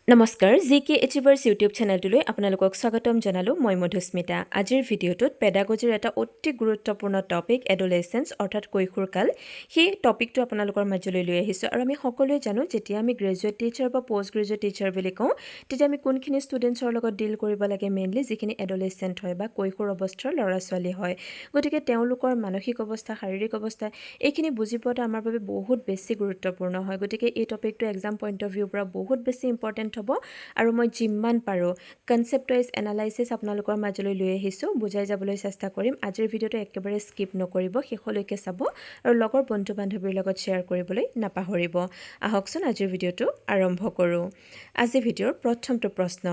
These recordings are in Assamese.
নমস্কাৰ জিকে এচিভাৰ্ছ ইউটিউব চেনেলটোলৈ আপোনালোকক স্বাগতম জনালোঁ মই মধুস্মিতা আজিৰ ভিডিঅ'টোত পেডাগজিৰ এটা অতি গুৰুত্বপূৰ্ণ টপিক এডোলেসেন্স অৰ্থাৎ কৈশোৰকাল সেই টপিকটো আপোনালোকৰ মাজলৈ লৈ আহিছোঁ আৰু আমি সকলোৱে জানো যেতিয়া আমি গ্ৰেজুৱেট টিচাৰ বা পোষ্ট গ্ৰেজুৱেট টিচাৰ বুলি কওঁ তেতিয়া আমি কোনখিনি ষ্টুডেণ্টছৰ লগত ডিল কৰিব লাগে মেইনলি যিখিনি এডোলেসেন্ট হয় বা কৈশোৰ অৱস্থাৰ ল'ৰা ছোৱালী হয় গতিকে তেওঁলোকৰ মানসিক অৱস্থা শাৰীৰিক অৱস্থা এইখিনি বুজি পোৱাটো আমাৰ বাবে বহুত বেছি গুৰুত্বপূৰ্ণ হয় গতিকে এই টপিকটো এক্সাম পইণ্ট অফ ভিউৰ পৰা বহুত বেছি ইম্পৰ্টেণ্ট হ'ব আৰু মই যিমান পাৰো কনসেপ্ট ওয়াইজ এনালাইসিস আপোনালোকৰ মাজলৈ লৈ আহিছো বুজাই যাবলৈ চেষ্টা কৰিম আজিৰ ভিডিঅটো একেবাৰে স্কিপ নকৰিব শেষলৈকে চাব আৰু লগৰ বন্ধু বান্ধৱীৰ লগত শেয়াৰ কৰিবলৈ নাপাহৰিব আহকচোন আজিৰ ভিডিঅটো আৰম্ভ কৰো আজি ভিডিঅৰ প্ৰথমটো প্ৰশ্ন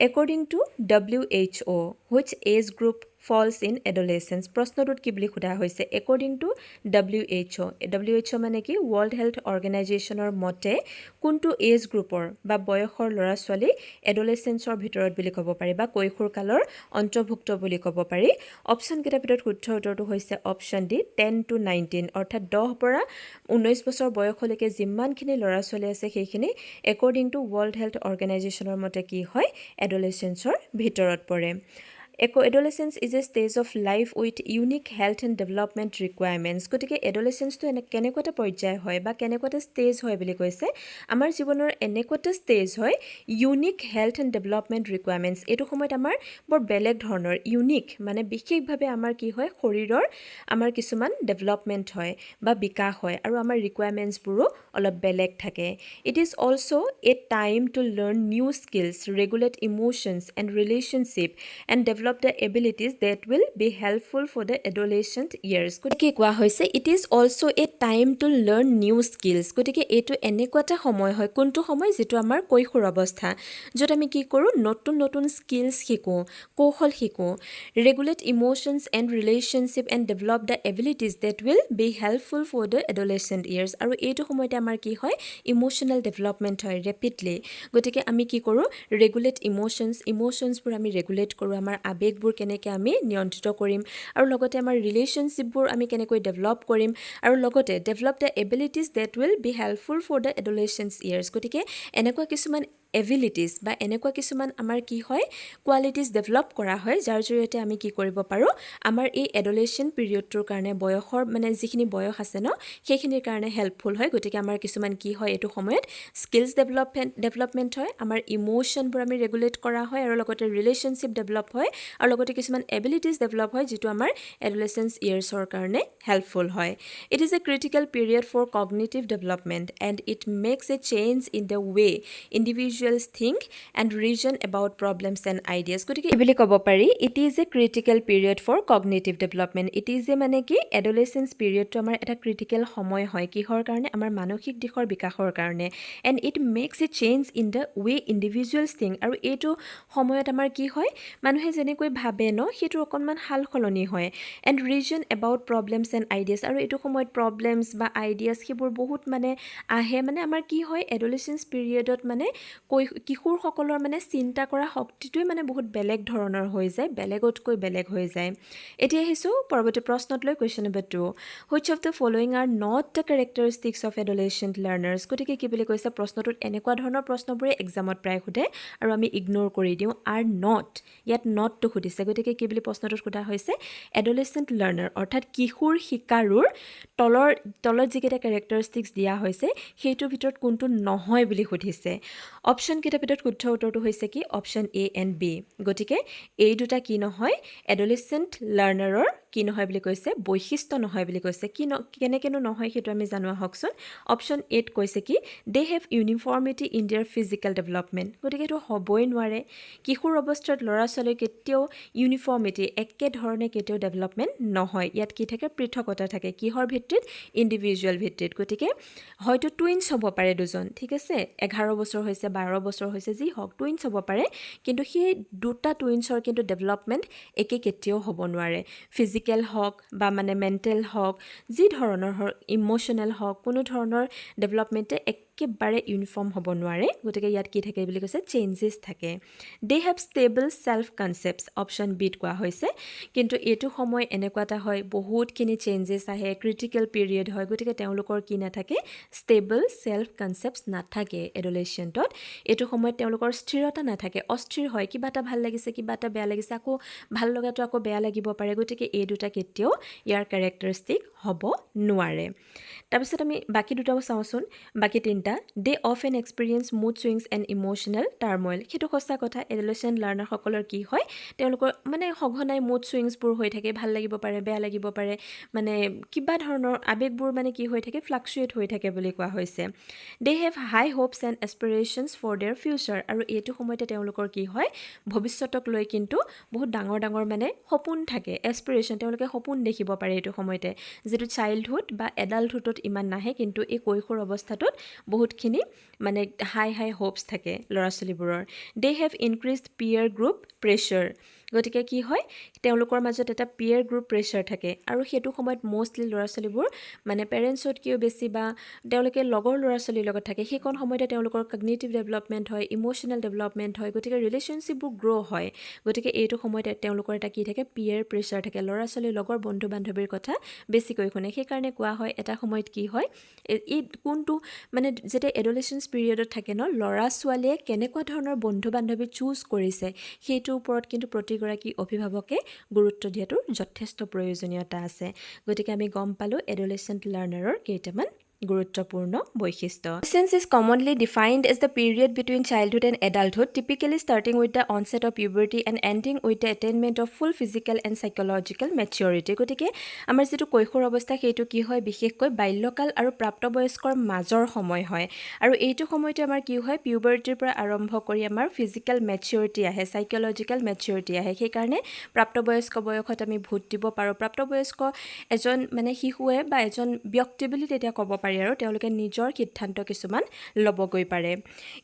according to WHO which age group falls in adolescence প্ৰশ্নটোত কি বুলি সোধা হৈছে according to WHO মানে কি World Health Organizationৰ মতে কোনটো এজ গ্ৰুপৰ বা বয়সৰ ল'ৰা ছোৱালী এডোলেসেন্সৰ ভিতৰত বুলি ক'ব পাৰি বা কৈশোৰ কালৰ অন্তৰ্ভুক্ত বুলি ক'ব পাৰি অপচন কেইটাৰ ভিতৰত শুদ্ধ উত্তৰটো হৈছে অপচন ডি 10 to 19 অৰ্থাৎ 10 পৰা 19 বছৰ বয়সলৈকে যিমানখিনি ল'ৰা ছোৱালী আছে সেইখিনি according to World Health Organizationৰ মতে কি হয় এডোলেসেন্সৰ ভিতৰত পৰে Adolescence is a stage of life with unique health and development requirements গতিকে adolescence তো কেনেকুৱা পৰ্যায় হয় বা কেনেকুৱা ষ্টেজ হয় বুলি কৈছে আমাৰ জীৱনৰ এনেকুৱা ষ্টেজ হয় unique health and development requirements এইটো সময়ত আমাৰ বৰ বেলেগ ধৰণৰ ইউনিক মানে বিশেষভাৱে আমাৰ কি হয় শৰীৰৰ আমাৰ কিছুমান ডেভেলপমেণ্ট হয় বা বিকাশ হয় আৰু আমাৰ ৰিকুৱাৰমেণ্টছবোৰো অলপ বেলেগ থাকে it is also a time to learn new skills regulate emotions and relationship and develop the abilities that will be helpful for the adolescent years গতিকে কোৱা হৈছে it is also a time to learn new skills গতিকে এইটো এনেকুৱা সময় হয় কোনটো সময় যেটো আমাৰ কৈশোৰ অৱস্থা যত আমি কি কৰো নতুন নতুন স্কিলছ শিকো কৌশল শিকো regulate emotions and relationship and develop the abilities that will be helpful for the adolescent years আৰু এইটো সময়তে আমাৰ কি হয় ইমোশনাল ডেভেলপমেন্ট হয় ৰেপিডলি গতিকে আমি কি কৰো regulate emotionsবোৰ আমি regulate কৰো আমাৰ আবেগবোৰ কেনেকৈ আমি নিয়ন্ত্ৰিত কৰিম আৰু লগতে আমাৰ ৰিলেশ্যনশ্বিপবোৰ আমি কেনেকৈ ডেভেলপ কৰিম আৰু লগতে develop the abilities that will be helpful for the adolescence years গতিকে এনেকুৱা কিছুমান এবিলিটিজ বা এনেকুৱা কিছুমান আমাৰ কি হয় কোৱালিটিজ ডেভেলপ কৰা হয় যাৰ জৰিয়তে আমি কি কৰিব পাৰো আমাৰ এই এডোলেসেন্ট পিৰিয়ডটোৰ কাৰণে বয়সৰ মানে যিখিনি বয়স আছে ন সেইখিনিৰ কাৰণে হেল্পফুল হয় গতিকে আমাৰ কিছুমান কি হয় এইটো সময়ত স্কিলছ ডেভেলপমেন্ট হয় আমাৰ ইমোশনবোৰ আমি ৰেগুলেট কৰা হয় আৰু লগতে ৰিলেশ্যনশ্বিপ ডেভেলপ হয় আৰু লগতে কিছুমান এবিলিটিজ ডেভেলপ হয় যেটো আমাৰ এডোলেসেন্স ইয়াৰ্ছৰ কাৰণে হেল্পফুল হয় it is a critical period for cognitive development and it makes a change in the way individuals think and reason about problems and ideas গতিকে এই বুলি ক'ব পাৰি it is a critical period for cognitive development it is a মানে কি এডোলেসেন্স পিৰিয়ডটো আমাৰ এটা ক্ৰিটিকেল সময় হয় কিহৰ কাৰণে আমাৰ মানসিক দিশৰ বিকাশৰ কাৰণে and it makes a change in the way individuals think আৰু এইটো সময়ত আমাৰ কি হয় মানুহে যেনেকৈ ভাবে ন সেইটো অকনমান হাল সলনি হয় and reason about problems and ideas আৰু এইটো সময়ত প্ৰব্লেমছ বা আইডিয়াছ সেইবোৰ বহুত মানে আহে মানে আমাৰ কি হয় এডোলেসেন্স পিৰিয়ডত মানে কিশোৰসকলৰ মানে চিন্তা কৰা শক্তিটোই মানে বহুত বেলেগ ধৰণৰ হৈ যায় বেলেগতকৈ বেলেগ হৈ যায় এতিয়া আহিছো পৰৱৰ্তী প্ৰশ্নত লৈ question number 2 which of the following are not the characteristics of adolescent learners গতিকে কি বুলি কৈছে প্ৰশ্নটোত এনেকুৱা ধৰণৰ প্ৰশ্নবোৰে এক্সামত প্ৰায় সোধে আৰু আমি ইগনোৰ কৰি দিওঁ are not ইয়াত not to সুধিছে গতিকে কি বুলি প্ৰশ্নটোত সোধা হৈছে adolescent learner অৰ্থাৎ কিশোৰ শিকাৰুৰ তলৰ যিকেইটা characteristics দিয়া হৈছে সেইটোৰ ভিতৰত কোনটো নহয় বুলি সুধিছে অপচন কেইটাৰ ভিতৰত শুদ্ধ উত্তৰটো হৈছে কি অপচন এ এণ্ড বি গতিকে এই দুটা কি নহয় এডোলেসেন্ট লাৰ্ণাৰৰ কি নহয় বুলি কৈছে বৈশিষ্ট্য নহয় বুলি কৈছে কি কেনেকেনো নহয় সেইটো আমি জানো আহকচোন অপচন এত কৈছে কি they have uniformity in their physical development গতিকে এইটো হ'বই নোৱাৰে কিশোৰ অৱস্থাত ল'ৰা ছোৱালীৰ কেতিয়াও ইউনিফৰ্মিটি একেধৰণে কেতিয়াও ডেভেলপমেণ্ট নহয় ইয়াত কি থাকে পৃথকতা থাকে কিহৰ ভিত্তিত ইণ্ডিভিজুৱেল ভিত্তিত গতিকে হয়তো টুইনছ হ'ব পাৰে দুজন ঠিক আছে 11 বছৰ হৈছে 12 বছৰ হৈছে যি হওক টুইনছ হ'ব পাৰে কিন্তু সেই দুটা টুইনছৰ কিন্তু ডেভেলপমেণ্ট একে কেতিয়াও হ'ব নোৱাৰে ফিজিকেল হওক বা মানে মেণ্টেল হওক যি ধৰণৰ ইমোশ্যনেল হওক কোনো ধৰণৰ ডেভেলপমেণ্টে একেবাৰে ইউনিফৰ্ম হ'ব নোৱাৰে গতিকে ইয়াত কি থাকে বুলি কৈছে চেঞ্জেছ থাকে they have stable self concepts option বিত কোৱা হৈছে কিন্তু এইটো সময় এনেকুৱা এটা হয় বহুতখিনি চেঞ্জেছ আহে ক্ৰিটিকেল পিৰিয়ড হয় গতিকে তেওঁলোকৰ কি নাথাকে ষ্টেবল সেলফ কনচেপ্টছ নাথাকে এডোলেচেণ্টত এইটো সময়ত তেওঁলোকৰ স্থিৰতা নাথাকে অস্থিৰ হয় কিবা এটা ভাল লাগিছে কিবা এটা বেয়া লাগিছে আকৌ ভাল লগাটো আকৌ বেয়া লাগিব পাৰে গতিকে এই দুটা কেতিয়াও ইয়াৰ কেৰেক্টাৰিষ্টিক হ'ব নোৱাৰে তাৰপিছত আমি বাকি দুটাও চাওঁচোন বাকি তিনিটা they often experience mood swings and emotional turmoil সেইটো সঁচা কথা এডোলেচেণ্ট লাৰ্ণাৰসকলৰ কি হয় তেওঁলোকৰ মানে সঘনাই মুড চুইংছবোৰ হৈ থাকে ভাল লাগিব পাৰে বেয়া লাগিব পাৰে মানে কিবা ধৰণৰ আৱেগবোৰ মানে কি হৈ থাকে ফ্লাকচুৱেট হৈ থাকে বুলি কোৱা হৈছে they have high hopes and aspirations for their future আৰু এইটো সময়তে তেওঁলোকৰ কি হয় ভৱিষ্যতক লৈ কিন্তু বহুত ডাঙৰ ডাঙৰ মানে সপোন থাকে এছপিৰেশ্যন তেওঁলোকে সপোন দেখিব পাৰে এইটো সময়তে যিটো চাইল্ডহুড বা এডাল্টহুডত ইমান নাহে কিন্তু এই কৈশোৰ অৱস্থাটোত বহুতখিনি মানে হাই হাই হোপছ থাকে ল'ৰা ছোৱালীবোৰৰ they have ইনক্ৰিজড Pyar group pressure গতিকে কি হয় তেওঁলোকৰ মাজত এটা পিয়াৰ গ্ৰুপ প্ৰেছাৰ থাকে আৰু সেইটো সময়ত মষ্টলি ল'ৰা ছোৱালীবোৰ মানে পেৰেণ্টছতকৈও বেছি বা তেওঁলোকে লগৰ ল'ৰা ছোৱালীৰ লগত থাকে সেইকণ সময়তে তেওঁলোকৰ কগনিটিভ ডেভেলপমেণ্ট হয় ইম'চনেল ডেভেলপমেণ্ট হয় গতিকে ৰিলেশ্যনশ্বিপবোৰ গ্ৰ' হয় গতিকে এইটো সময়তে তেওঁলোকৰ এটা কি থাকে পিয়াৰ প্ৰেছাৰ থাকে ল'ৰা ছোৱালীৰ লগৰ বন্ধু বান্ধৱীৰ কথা বেছিকৈ শুনে সেইকাৰণে কোৱা হয় এটা সময়ত কি হয় এই কোনটো মানে যেতিয়া এডোলেচেন্স পিৰিয়ডত থাকে ন ল'ৰা ছোৱালীয়ে কেনেকুৱা ধৰণৰ বন্ধু বান্ধৱী চুজ কৰিছে সেইটোৰ ওপৰত কিন্তু প্ৰতিগৰাকী অভিভাৱকে গুৰুত্ব দিয়াটো যথেষ্ট প্ৰয়োজনীয়তা আছে গতিকে আমি গম পালোঁ এডোলেচেন্ট লাৰ্ণাৰৰ কেইটামান গুৰুত্বপূৰ্ণ বৈশিষ্ট্য Adolescence is commonly defined as the period between childhood and adulthood, typically starting with the onset of puberty and ending with the attainment of full physical and psychological maturity. গতিকে আমাৰ যিটো কৈশোৰ অৱস্থা সেইটো কি হয় বিশেষকৈ বাল্যকাল আৰু প্ৰাপ্তবয়স্কৰ মাজৰ সময় হয় আৰু এইটো সময়তে আমাৰ কি হয় পিউবাৰ্টিৰ পৰা আৰম্ভ কৰি আমাৰ ফিজিকেল মেচিউৰিটি আহে সাইকোলজিকেল মেচিউৰিটি আহে সেইকাৰণে প্ৰাপ্তবয়স্ক বয়সত আমি ভোট দিব পাৰোঁ প্ৰাপ্তবয়স্ক এজন মানে শিশুৱে বা এজন ব্যক্তি বুলি তেতিয়া ক'ব পাৰি আৰু তেওঁলোকে নিজৰ সিদ্ধান্ত কিছুমান ল'বগৈ পাৰে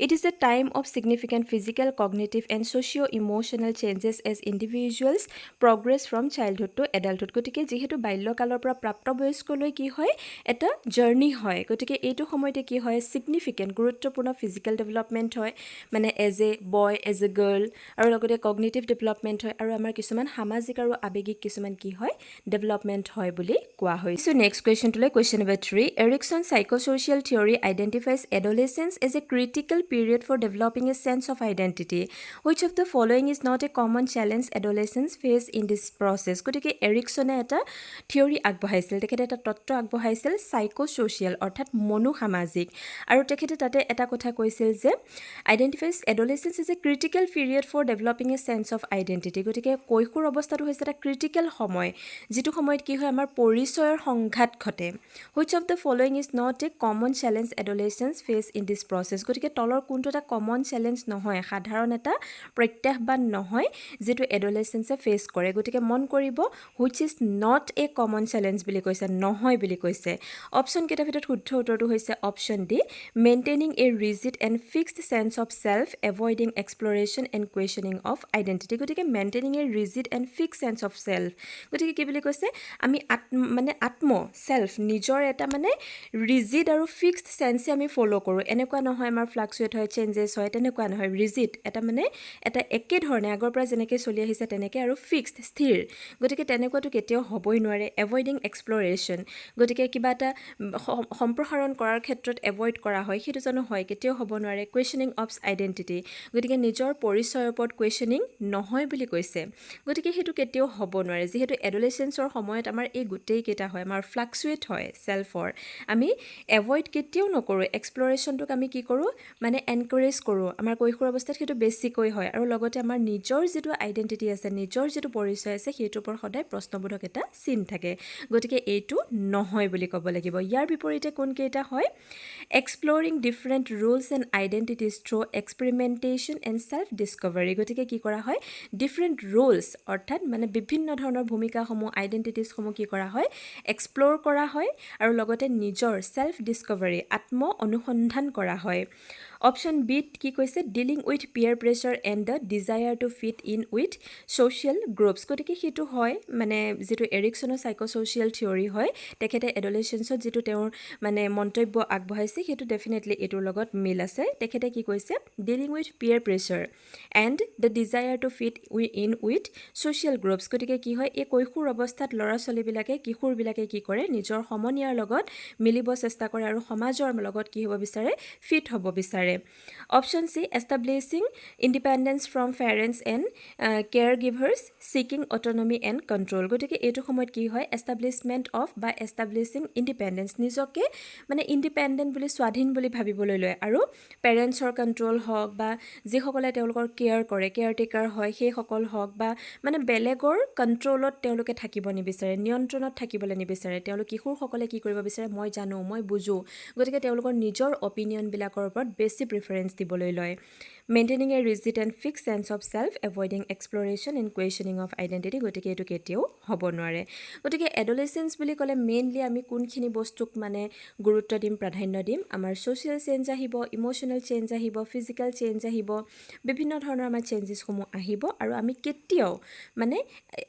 it is a time of significant physical cognitive and socio' emotional changes as individuals progress from childhood to adulthood গতিকে যিহেতু বাল্যকালৰ পৰা প্ৰাপ্তবয়স্কলৈ কি হয় এটা জাৰ্ণি হয় গতিকে এইটো সময়তে কি হয় ছিগনিফিকেণ্ট গুৰুত্বপূৰ্ণ ফিজিকেল ডেভেলপমেণ্ট হয় মানে as a boy as a girl আৰু লগতে কগনিটিভ ডেভেলপমেণ্ট হয় আৰু আমাৰ কিছুমান সামাজিক আৰু আৱেগিক কিছুমান কি হয় ডেভেলপমেণ্ট হয় বুলি কোৱা হৈছে নেক্সট কুৱেশ্যনটোলৈ question number 3 Erickson's psychosocial theory identifies adolescence as a critical period for developing a sense of identity. Which of the following is not a common challenge adolescents face in this process? গতিকে এৰিকছনে এটা থিয়ৰী আগবঢ়াইছিল তেখেতে এটা তত্ত্ব আগবঢ়াইছিল সাইকোছ'চিয়েল অৰ্থাৎ মনোসামাজিক আৰু তেখেতে তাতে এটা কথা কৈছিল যে identifies adolescence is a critical period for developing a sense of identity গতিকে কৈশোৰ অৱস্থাটো হৈছে এটা ক্ৰিটিকেল সময় যিটো সময়ত কি হয় আমাৰ পৰিচয়ৰ সংঘাত ঘটে Which of the following is not a common challenge adolescents face in this process? গতিকে তলৰ কোনটো এটা কমন চেলেঞ্জ নহয় সাধাৰণ এটা প্ৰত্যাহ্বান নহয় যেটো এডোলেচেন্সে ফেচ কৰে গতিকে মন কৰিব which is not a common challenge বুলি কৈছে নহয় বুলি কৈছে অপচন কেইটাৰ ভিতৰত শুদ্ধ উত্তৰটো হৈছে option D maintaining a rigid and fixed sense of self avoiding exploration and questioning of identity গতিকে maintaining a rigid and fixed sense of self গতিকে কি বুলি কৈছে আমি মানে আত্ম সেল্ফ নিজৰ এটা মানে ৰিজিড আৰু ফিক্সড সেন্সে আমি ফলো কৰোঁ এনেকুৱা নহয় আমাৰ ফ্লাকচুৱেট হয় চেঞ্জেছ হয় তেনেকুৱা নহয় ৰিজিড এটা মানে এটা একে ধৰণে আগৰ পৰা যেনেকৈ চলি আহিছে তেনেকৈ আৰু ফিক্সড স্থিৰ গতিকে তেনেকুৱাটো কেতিয়াও হ'বই নোৱাৰে এভয়েডিং এক্সপ্লৰেশ্যন গতিকে কিবা এটা সম্প্ৰসাৰণ কৰাৰ ক্ষেত্ৰত এভয়েড কৰা হয় সেইটো জানো হয় কেতিয়াও হ'ব নোৱাৰে কুৱেশ্যনিং অফ আইডেণ্টিটি গতিকে নিজৰ পৰিচয়ৰ ওপৰত কুৱেশ্যনিং নহয় বুলি কৈছে গতিকে সেইটো কেতিয়াও হ'ব নোৱাৰে যিহেতু এডোলেচেন্সৰ সময়ত আমাৰ এই গোটেইকেইটা হয় আমাৰ ফ্লাকচুৱেট হয় সেল্ফৰ আমি এভয়েড কেতিয়াও নকৰোঁ এক্সপ্লৰেশ্যনটোক আমি কি কৰোঁ মানে এনকাৰেজ কৰোঁ আমাৰ কৈশোৰ অৱস্থাত সেইটো বেছিকৈ হয় আৰু লগতে আমাৰ নিজৰ যিটো আইডেণ্টিটি আছে নিজৰ যিটো পৰিচয় আছে সেইটোৰ ওপৰত সদায় প্ৰশ্নবোধক এটা চিন থাকে গতিকে এইটো নহয় বুলি ক'ব লাগিব ইয়াৰ বিপৰীতে কোনকেইটা হয় exploring different roles and identities through experimentation and self discovery গতিকে কি কৰা হয় ডিফাৰেণ্ট ৰুলছ অৰ্থাৎ মানে বিভিন্ন ধৰণৰ ভূমিকাসমূহ আইডেণ্টিটিজসমূহ কি কৰা হয় এক্সপ্ল'ৰ কৰা হয় আৰু লগতে নিজৰ নিজৰ সেলফ ডিসকভাৰী আত্ম অনুসন্ধান কৰা হয় অপশন বি কি কৈছে dealing with peer pressure and the desire to fit in with social groups গতিকে সেইটো হয় মানে যিটো এৰিকছনৰ সাইকোছ'চিয়েল থিয়ৰী হয় তেখেতে এডলেচেন্সত যিটো তেওঁৰ মানে মন্তব্য আগবঢ়াইছে সেইটো ডেফিনেটলি এইটোৰ লগত মিল আছে তেখেতে কি কৈছে dealing with peer pressure and the desire to fit in with social groups গতিকে কি হয় এই কৈশোৰ অৱস্থাত ল'ৰা ছোৱালীবিলাকে কিশোৰবিলাকে কি কৰে নিজৰ সমনীয়াৰ লগত মিলিব চেষ্টা কৰে আৰু সমাজৰ লগত কি হ'ব বিচাৰে ফিট হ'ব বিচাৰে option C establishing independence from parents and caregivers seeking autonomy and control গতিকে এইটো সময়ত কি হয় এষ্টাব্লিছমেণ্ট অফ বা এষ্টাব্লিছিং ইণ্ডিপেণ্ডেন্স নিজকে মানে ইণ্ডিপেণ্ডেণ্ট বুলি স্বাধীন বুলি ভাবিবলৈ লয় আৰু পেৰেণ্টছৰ কণ্ট্ৰল হওক বা যিসকলে তেওঁলোকৰ কেয়াৰ টেকাৰ হয় সেইসকল হওক বা মানে বেলেগৰ কণ্ট্ৰলত তেওঁলোকে থাকিব নিবিচাৰে নিয়ন্ত্ৰণত থাকিবলৈ নিবিচাৰে তেওঁলোক কিশোৰসকলে কি কৰিব বিচাৰে মই জানো মই বুজো গতিকে তেওঁলোকৰ নিজৰ অপিনিয়নবিলাকৰ ওপৰত বেছি প্ৰিফাৰেঞ্চ দিবলৈ লয় maintaining a rigid and fix sense of self avoiding exploration and questioning of identity গতিকে এইটো কেতিয়াও হ'ব নোৱাৰে গতিকে এডলেচেন্স বুলি ক'লে মেইনলি আমি কোনখিনি বস্তুক মানে গুৰুত্ব দিম প্ৰাধান্য দিম আমাৰ ছ'চিয়েল চেঞ্জ আহিব ইম'চনেল চেঞ্জ আহিব ফিজিকেল চেঞ্জ আহিব বিভিন্ন ধৰণৰ আমাৰ চেঞ্জেছসমূহ আহিব আৰু আমি কেতিয়াও মানে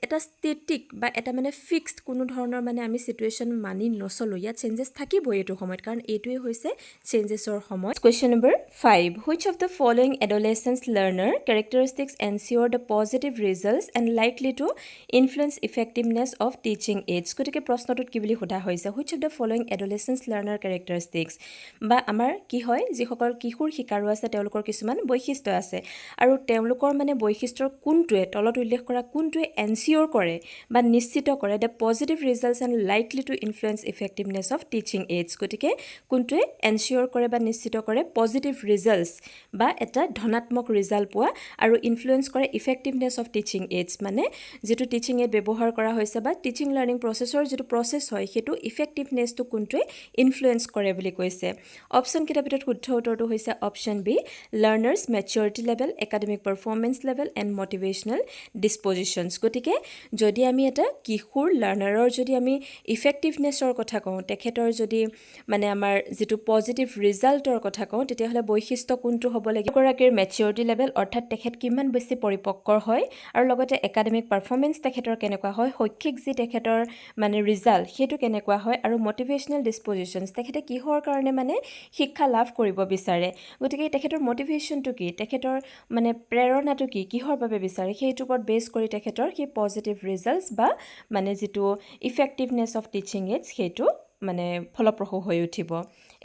এটা ষ্টেটিক বা এটা মানে ফিক্সড কোনো ধৰণৰ মানে আমি চিটুৱেশ্যন মানি নচলোঁ ইয়াত চেঞ্জেছ থাকিবই এইটো সময়ত কাৰণ এইটোৱে হৈছে চেঞ্জেছৰ সময় question number 5 which of the following adolescence learner characteristics ensure the positive results and likely to influence effectiveness of teaching aids গতিকে প্ৰশ্নটোত কি বুলি সোধা হৈছে which of the following adolescence learner characteristics বা আমাৰ কি হয় যিসকল কিশোৰ শিকাৰু আছে তেওঁলোকৰ কিছুমান বৈশিষ্ট্য আছে আৰু তেওঁলোকৰ মানে বৈশিষ্ট্যৰ কোনটোৱে তলত উল্লেখ কৰা কোনটোৱে এনচিয়ৰ কৰে বা নিশ্চিত কৰে the positive results and likely to influence effectiveness of teaching aids গতিকে কোনটোৱে এনচিয়ৰ কৰে বা নিশ্চিত কৰে পজিটিভ ৰিজাল্টছ বা এটা ধনাত্মক ৰিজাল্ট পোৱা আৰু ইনফ্লুৱেঞ্চ কৰে ইফেক্টিভনেছ অফ টিচিং এইডছ মানে যিটো টিচিং এইড ব্যৱহাৰ কৰা হৈছে বা টিচিং লাৰ্ণিং প্ৰচেছৰ যিটো প্ৰচেছ হয় সেইটো ইফেক্টিভনেছটো কোনটোৱে ইনফ্লুৱেঞ্চ কৰে বুলি কৈছে অপশ্যন কেইটাৰ ভিতৰত শুদ্ধ উত্তৰটো হৈছে option B learners maturity level academic performance level and motivational dispositions গতিকে যদি আমি এটা কিশোৰ লাৰ্ণাৰৰ যদি আমি ইফেক্টিভনেছৰ কথা কওঁ তেখেতৰ যদি মানে আমাৰ যিটো পজিটিভ ৰিজাল্টৰ কথা কওঁ তেতিয়াহ'লে বৈশিষ্ট্য কোনটো হ'ব লাগিব গৰাকীৰ মেচিয়ৰিটি লেভেল অৰ্থাৎ তেখেত কিমান বেছি পৰিপক্কৰ হয় আৰু লগতে একাডেমিক পাৰফৰ্মেঞ্চ তেখেতৰ কেনেকুৱা হয় শৈক্ষিক যি তেখেতৰ মানে ৰিজাল্ট সেইটো কেনেকুৱা হয় আৰু মটিভেশ্যনেল ডিছপজিশ্যনছ তেখেতে কিহৰ কাৰণে মানে শিক্ষা লাভ কৰিব বিচাৰে গতিকে তেখেতৰ মটিভেশ্যনটো কি তেখেতৰ মানে প্ৰেৰণাটো কি কিহৰ বাবে বিচাৰে সেইটোৰ ওপৰত বেছ কৰি তেখেতৰ সেই পজিটিভ ৰিজাল্টছ বা মানে যিটো ইফেক্টিভনেছ অফ টিচিং এইডছ সেইটো মানে ফলপ্ৰসূ হৈ উঠিব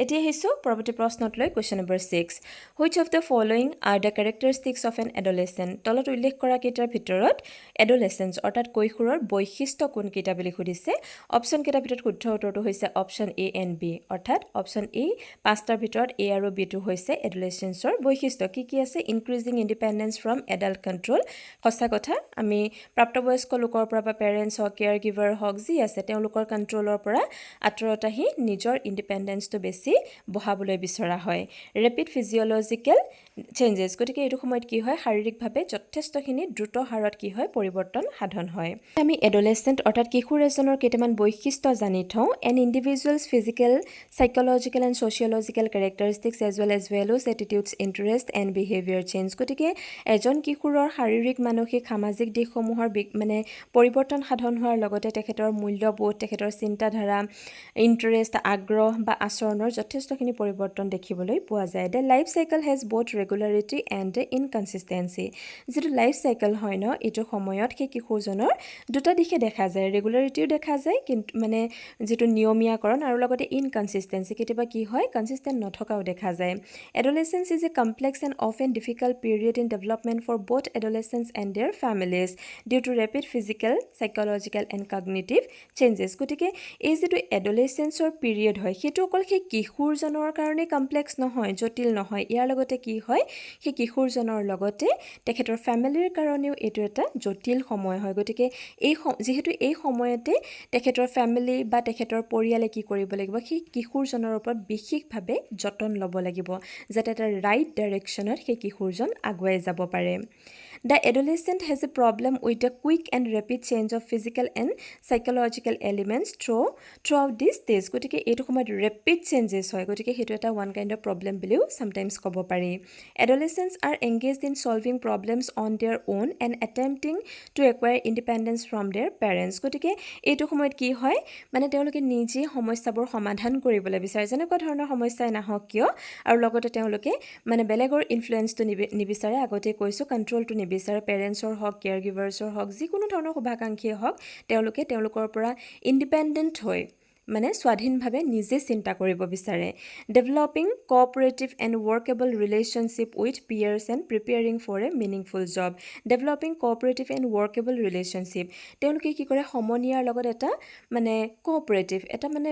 এতিয়া আহিছোঁ পৰৱৰ্তী প্ৰশ্নটোলৈ question number 6 which of the following are the characteristics of an adolescent তলত উল্লেখ কৰা কেইটাৰ ভিতৰত এডলেচেন্স অৰ্থাৎ কৈশোৰৰ বৈশিষ্ট্য কোনকেইটা বুলি সুধিছে অপশ্যন কেইটাৰ ভিতৰত শুদ্ধ উত্তৰটো হৈছে অপশ্যন এ এণ্ড বি অৰ্থাৎ অপশ্যন এ পাঁচটাৰ ভিতৰত এ আৰু বিটো হৈছে এডলেচেন্সৰ বৈশিষ্ট্য কি আছে increasing independence from adult control সঁচা কথা আমি প্ৰাপ্তবয়স্ক লোকৰ পৰা বা পেৰেণ্টছ হওক কেয়াৰ গিভাৰ হওক যি আছে তেওঁলোকৰ কণ্ট্ৰলৰ পৰা আঁতৰত আহি নিজৰ ইণ্ডিপেণ্ডেন্সটো বেছি বহাবলৈ বিচৰা হয় ৰেপিড ফিজিঅলজিকেল চেঞ্জেছ গতিকে এইটো সময়ত কি হয় শাৰীৰিকভাৱে যথেষ্টখিনি দ্ৰুত হাৰত কি হয় পৰিৱৰ্তন সাধন হয় আমি এডলেচেণ্ট অৰ্থাৎ কিশোৰ এজনৰ কেইটামান বৈশিষ্ট্য জানি থওঁ an individual's physical psychological and sociological characteristics as well as values attitudes interest and behaviour change গতিকে এজন কিশোৰৰ শাৰীৰিক মানসিক সামাজিক দিশসমূহৰ মানে পৰিৱৰ্তন সাধন হোৱাৰ লগতে তেখেতৰ মূল্যবোধ তেখেতৰ চিন্তাধাৰা ইণ্টাৰেষ্ট আগ্ৰহ বা আচৰণৰ যথেষ্টখিনি পৰিৱৰ্তন দেখিবলৈ পোৱা যায় the life cycle has both regularity and inconsistency যিটো লাইফ চাইকেল হয় ন এইটো সময়ত সেই কিশোৰজনৰ দুটা দিশে দেখা যায় ৰেগুলাৰিটিও দেখা যায় কিন্তু মানে যিটো নিয়মীয়াকৰণ আৰু লগতে ইনকনচিষ্টেঞ্চি কেতিয়াবা কি হয় কনচিষ্টেণ্ট নথকাও দেখা যায় adolescence is a complex and often difficult period in development for both adolescence and their families due to rapid physical psychological and cognitive changes গতিকে এই যিটো এডলেচেন্সৰ পিৰিয়ড হয় সেইটো অকল সেই কিশোৰজনৰ কাৰণে কমপ্লেক্স নহয় জটিল নহয় ইয়াৰ লগতে কি হয় হয় সেই কিশোৰজনৰ লগতে তেখেতৰ ফ্যামিলিৰ কাৰণেও এইটো এটা জটিল সময় হয় গতিকে যেহেতু এই সময়তে তেখেতৰ ফ্যামিলি বা তেখেতৰ পৰিয়ালে কি কৰিব লাগিব সেই কিশোৰজনৰ ওপৰত বিশেষভাৱে যতন ল'ব লাগিব যাতে এটা ৰাইট ডাইৰেকশ্যনত সেই কিশোৰজন আগুৱাই যাব পাৰে The adolescent has a problem with a quick and rapid change of physical and psychological elements throughout this stage. গতিকে এইটো সময়ত rapid changes হয় গতিকে সেইটো এটা one kind of problem বুলিও sometimes ক'ব পাৰি Adolescents are engaged in solving problems on their own and attempting to acquire independence from their parents. গতিকে এইটো সময়ত কি হয় মানে তেওঁলোকে নিজে সমস্যাবোৰ সমাধান কৰিবলৈ বিচাৰে যেনেকুৱা ধৰণৰ সমস্যাই নাহক কিয় আৰু লগতে তেওঁলোকে মানে বেলেগৰ ইনফ্লুৱেঞ্চটো নিবিচাৰে আগতে কৈছোঁ কণ্ট্ৰলটো নিবিচাৰে পেৰেণ্টছৰ হওক কেয়াৰ গিভাৰ্ছৰ হওক যিকোনো ধৰণৰ শুভাকাংক্ষীয়ে হওক তেওঁলোকে তেওঁলোকৰ পৰা ইণ্ডিপেণ্ডেণ্ট হৈ মানে স্বাধীনভাৱে নিজে চিন্তা কৰিব বিচাৰে developing cooperative and workable relationship with peers and preparing for a meaningful job developing cooperative and workable relationship তেওঁলোকে কি কৰে সমনীয়াৰ লগত এটা মানে কোঅপাৰেটিভ এটা মানে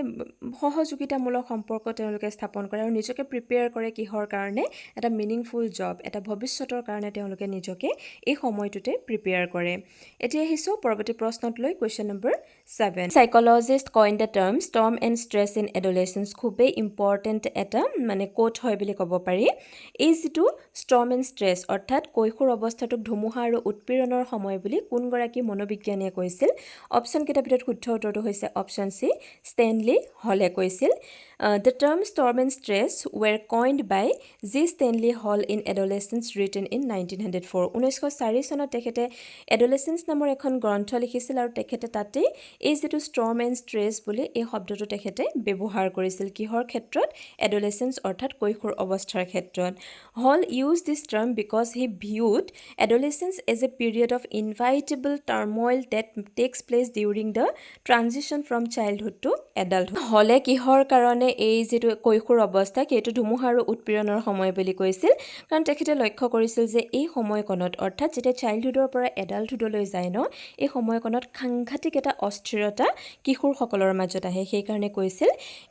সহযোগিতামূলক সম্পৰ্ক তেওঁলোকে স্থাপন কৰে আৰু নিজকে প্ৰিপেয়াৰ কৰে কিহৰ কাৰণে এটা মিনিংফুল জব এটা ভৱিষ্যতৰ কাৰণে তেওঁলোকে নিজকে এই সময়টোতে প্ৰিপেয়াৰ কৰে এতিয়া আহিছোঁ পৰৱৰ্তী প্ৰশ্নটোলৈ question number 7 psychologist coin the term storm and stress in adolescence খুবেই ইম্পৰ্টেণ্ট এটা মানে কোট হয় বুলি ক'ব পাৰি এই যিটো storm and stress অৰ্থাৎ কৈশোৰ অৱস্থাটোক ধুমুহা আৰু উৎপীড়নৰ সময় বুলি কোনগৰাকী মনোবিজ্ঞানীয়ে কৈছিল অপশ্যন কেইটাৰ ভিতৰত শুদ্ধ উত্তৰটো হৈছে অপশ্যন চি ষ্টেনলি হলে কৈছিল The term storm and stress were coined by G. Stanley Hall in Adolescence written in 1904 1904 চনত তেখেতে Adolescence নামৰ এখন গ্ৰন্থ লিখিছিল আৰু তেখেতে তাতে এই যিটো storm and stress বুলি এই শব্দটো তেখেতে ব্যৱহাৰ কৰিছিল কিহৰ ক্ষেত্ৰত Adolescence অৰ্থাৎ কৈশোৰ অৱস্থাৰ ক্ষেত্ৰত Hall used this term because he viewed adolescence as a period of inevitable turmoil that takes place during the transition from childhood to adulthood হলে কিহৰ কাৰণে এই যেটো কৈশোৰ অৱস্থা কেটো ধুমুহা আৰু উৎপীড়নৰ সময় বুলি কৈছিল কাৰণ তেখেতে লক্ষ্য কৰিছিল যে এই সময়কণত অৰ্থাৎ যেতিয়া চাইল্ডহুডৰ পৰা এডাল্টহুডলৈ যায় ন এই সময়কণত সাংঘাতিক এটা অস্থিৰতা কিশোৰসকলৰ মাজত আহে সেই কাৰণে কৈছিল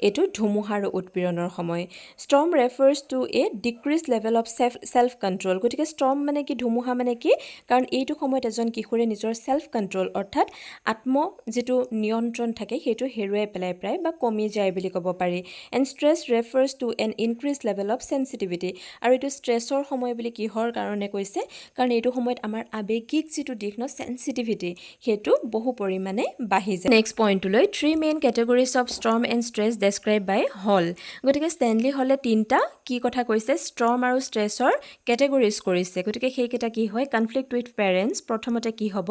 এটো ধুমুহা আৰু উৎপীড়নৰ সময় storm refers to a decreased level of self control গতিকে storm মানে কি ধুমুহা মানে কি কাৰণ এইটো সময়ত এজন কিশোৰে নিজৰ self control অৰ্থাৎ আত্ম যেটো নিয়ন্ত্ৰণ থাকে হেটো হেৰুৱাই পেলাই প্ৰায় বা কমি যায় বুলি ক'ব পাৰি and stress refers to an increased level of sensitivity আৰু এটো স্ট্ৰেছৰ সময় বুলি কিহৰ কাৰণে কৈছে কাৰণ এইটো সময়ত আমাৰ আবেগিক যেটো দিশ ন sensitivity হেতু বহু পৰিমাণে বাঢ়ি যায় নেক্সট পইণ্টলৈ three main categories of storm and stress described by Hall গতিকে ষ্টেনলি হলে তিনটা কি কথা কৈছে storm আৰু stressৰ ক্যাটাগৰিজ কৰিছে গতিকে সেই কেটা কি হয় conflict with parents প্ৰথমতে কি হ'ব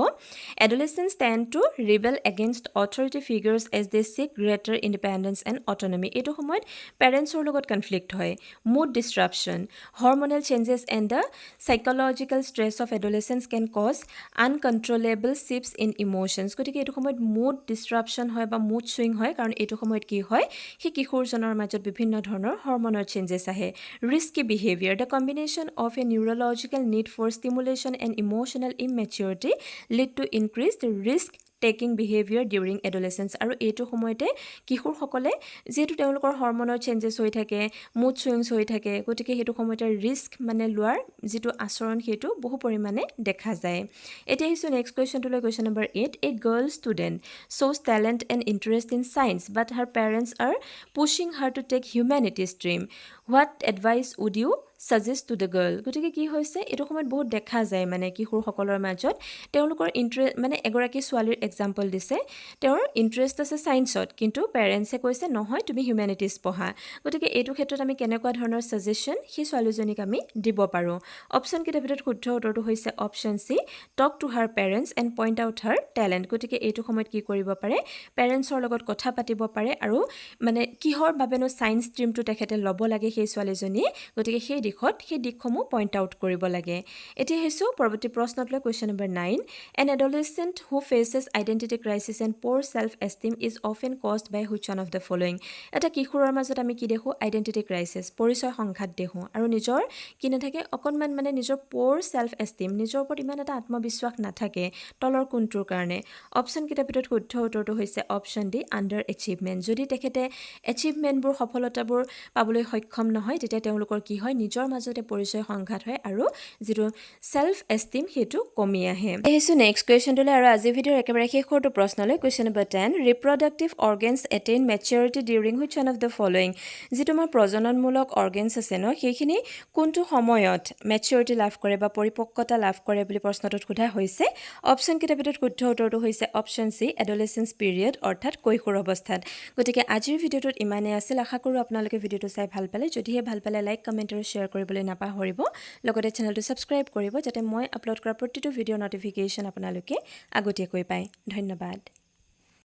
adolescents tend to rebel against authority figures as they seek greater independence and autonomy এইটো সময়ত পেৰেণ্টছৰ লগত কনফ্লিক্ট হয় mood disruption hormonal changes and the psychological stress of adolescence can cause uncontrollable shifts in emotions গতিকে এইটো সময়ত mood disruption হয় বা mood swing হয় কাৰণ এইটো সময়ত কি হয় হি কিশোৰজনৰ মাজত বিভিন্ন ধৰণৰ হৰমনৰ চেঞ্জেছ আহে risky behavior the combination of a neurological need for stimulation and emotional immaturity lead to increased risk taking behavior during adolescence আৰু এইটো সময়তে কিশোৰসকলে যেটো তেওঁলোকৰ হৰমনৰ চেঞ্জেছ হৈ থাকে মুড সুইংছ হৈ থাকে গতিকে হেতু সময়তে ৰিস্ক মানে লোৱাৰ যেটো আচৰণ হেতু বহু পৰিমাণে দেখা যায় এতিয়া হিসু নেক্সট কোৱেশ্চনটো লৈ question number 8 a girl student shows talent and interest in science but her parents are pushing her to take humanities stream what advice would you suggest to the girl গতিকে কি হৈছে এটো সময়ত বহুত দেখা যায় মানে কিশোৰসকলৰ মাজত তেওঁলোকৰ ইন্টাৰেষ্ট মানে এগৰাকী ছোৱালীৰ এক্সাম্পল দিছে তেওঁৰ ইন্টাৰেষ্ট আছে সায়েন্সত কিন্তু পেৰেন্টছে কৈছে নহয় তুমি হিউম্যানিটিজ পঢ়া গতিকে এইটো ক্ষেত্ৰত আমি কেনেকুৱা ধৰণৰ সাজেশন হি ছোৱালীজনীক আমি দিব পাৰো অপচন কেইটাৰ ভিতৰত শুদ্ধ উত্তৰটো হৈছে option C talk to her parents and point out her talent গতিকে এইটো সময়ত কি কৰিব পাৰে পেৰেন্টছৰ লগত কথা পাতিব পাৰে আৰু মানে কিহৰ বাবেনো সায়েন্স ষ্ট্ৰীমটো তেখেতে ল'ব লাগে সেই ছোৱালীজনীয়ে গতিকে সেই সেই দিকসমূহ পইণ্ট আউট কৰিব লাগে এতিয়া হেসু পৰৱৰ্তী প্ৰশ্নটোলৈ question number 9 an adolescent who faces identity crisis and poor self esteem is often caused by which one of the following এটা কিশোৰৰ মাজত আমি কি দেখো আইডেন্টিটি ক্ৰাইসিস পৰিচয় সংঘাত দেখো আৰু নিজৰ কি নাথাকে অকনমান মানে নিজৰ poor self esteem নিজৰ ওপৰত ইমান এটা আত্মবিশ্বাস নাথাকে তলৰ কোনটোৰ কাৰণে অপচন কেইটাৰ ভিতৰত শুদ্ধ উত্তৰটো হৈছে অপচন ডি আন্ডাৰ এচিভমেন্ট যদি তেখেতে এচিভমেন্টবোৰ সফলতাবোৰ পাবলৈ সক্ষম নহয় তেতিয়া তেওঁলোকৰ কি হয় নিজৰ নিজৰ মাজতে পৰিচয় সংঘাত হয় আৰু যিটো সেলফ এষ্টিম সেইটো কমি আহে আহিছো নেক্সট কুৱেশ্যনটোলৈ আৰু আজি ভিডিঅ'ৰ একেবাৰে শেষৰটো প্ৰশ্নলৈ question number 10 reproductive organs attain maturity during which one of the following যিটো আমাৰ প্ৰজননমূলক অৰ্গেনছ আছে ন সেইখিনি কোনটো সময়ত মেচিউৰিটি লাভ কৰে বা পৰিপক্কতা লাভ কৰে বুলি প্ৰশ্নটোত সোধা হৈছে অপশ্যন কেইটাৰ ভিতৰত শুদ্ধ উত্তৰটো হৈছে অপশ্যন চি এডলেসেন্স পিৰিয়ড অৰ্থাৎ কৈশোৰ অৱস্থাত গতিকে আজিৰ ভিডিঅ'টোত ইমানেই আছিল আশা কৰোঁ আপোনালোকে ভিডিঅ'টো চাই ভাল পালে যদিহে ভাল পালে লাইক কমেণ্ট আৰু শ্বেয়াৰ কৰিবলৈ নাপাহৰিব লগতে চেনেলটো ছাবস্ক্ৰাইব কৰিব যাতে মই আপলোড কৰা প্ৰতিটো ভিডিঅ'ৰ নটিফিকেশ্যন আপোনালোকে আগতীয়াকৈ পায় ধন্যবাদ